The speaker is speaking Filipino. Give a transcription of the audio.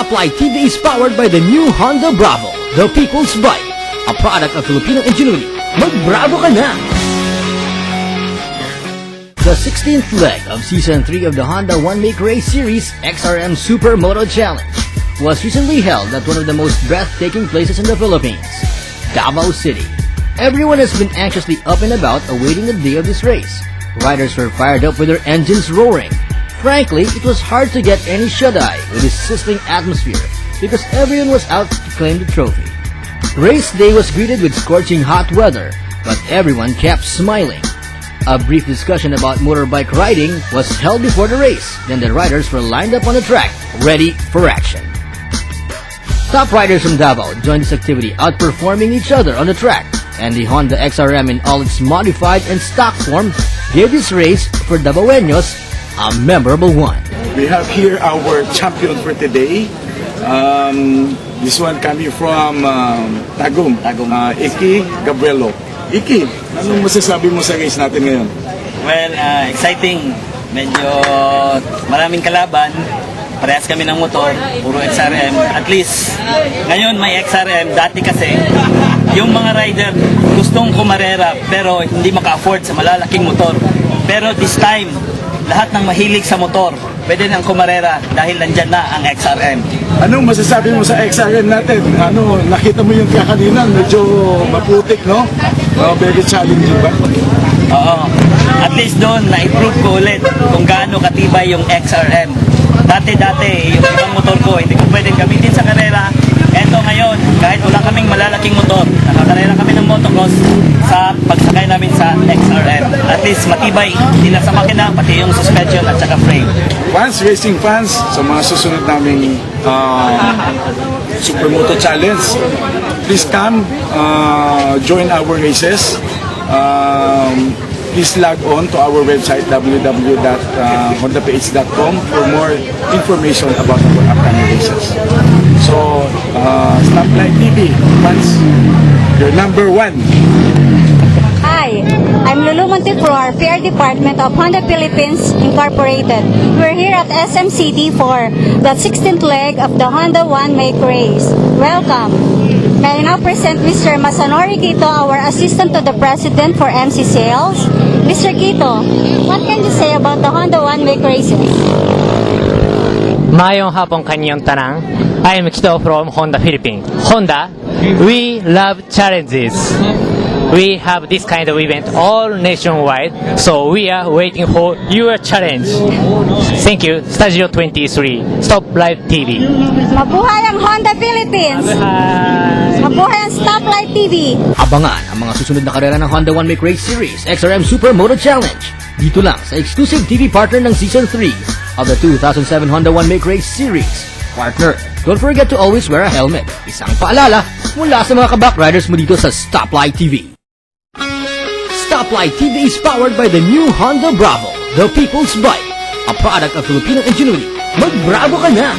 Stoplight TV is powered by the new Honda Bravo, the people's bike. A product of Filipino ingenuity. Mag-Bravo ka na! The 16th leg of Season 3 of the Honda One-Make Race Series XRM Supermoto Challenge was recently held at one of the most breathtaking places in the Philippines, Davao City. Everyone has been anxiously up and about awaiting the day of this race. Riders were fired up with their engines roaring. Frankly, it was hard to get any shut-eye with this sizzling atmosphere because everyone was out to claim the trophy. Race day was greeted with scorching hot weather, but everyone kept smiling. A brief discussion about motorbike riding was held before the race. Then the riders were lined up on the track, ready for action. Top riders from Davao joined this activity, outperforming each other on the track, and the Honda XRM in all its modified and stock form gave this race for Davaoeños a memorable one. We have here our champion for today. This one coming from Tagum, Iki Gabrielo. Iki, anong masasabi mo sa race natin ngayon? Well, exciting. Medyo maraming kalaban. Parehas kami ng motor, puro XRM. At least, ngayon may XRM. Dati kasi, yung mga rider gustong kumarera pero hindi maka-afford sa malalaking motor. Pero this time, lahat ng mahilig sa motor, pwede nang kumarera dahil nandyan na ang XRM. Anong masasabi mo sa XRM natin? Nakita mo yung kakanina, medyo maputik, no? Very challenging ba? Oo. At least doon, na-improve ko ulit kung gaano katibay yung XRM. Dati-dati, yung ibang motor ko, hindi ko pwedeng gamitin sa karera. Eto ngayon, kahit wala kaming malalaking motor, nakakarera kami ng motocross sa pagsakay namin sa XRM. At least matibay, hindi lang sa makina, pati yung suspension at saka frame. Fans, racing fans, sa mga susunod naming Supermoto Challenge, please come, join our races. Please log on to our website www.hondaph.com for more information about our upcoming races. So, Stoplight TV, fans, you're number one. Hi, I'm Lulu Monteflor, PR Department of Honda Philippines Incorporated. We're here at SMCD for the 16th leg of the Honda One-Make Race. Welcome. May I now present Mr. Masanori Quito, our Assistant to the President for MC Sales. Mr. Quito, what can you say about the Honda One-Make Races? Mayong hapon kanyang tanang. I am Quito from Honda Philippines. Honda, we love challenges. We have this kind of event all nationwide, so we are waiting for your challenge. Thank you, Studio 23, Stoplight TV. Mabuhay ang Honda Philippines! Mabuhay ang Stoplight TV! Abangan ang mga susunod na karera ng Honda One-Make Race Series XRM Supermoto Challenge. Dito lang sa exclusive TV partner ng Season 3 of the 2007 Honda One-Make Race Series. Partner, don't forget to always wear a helmet. Isang paalala mula sa mga kabak riders mo dito sa Stoplight TV. Stoplight TV is powered by the new Honda Bravo, the people's bike. A product of Filipino ingenuity. Mag-Bravo ka na!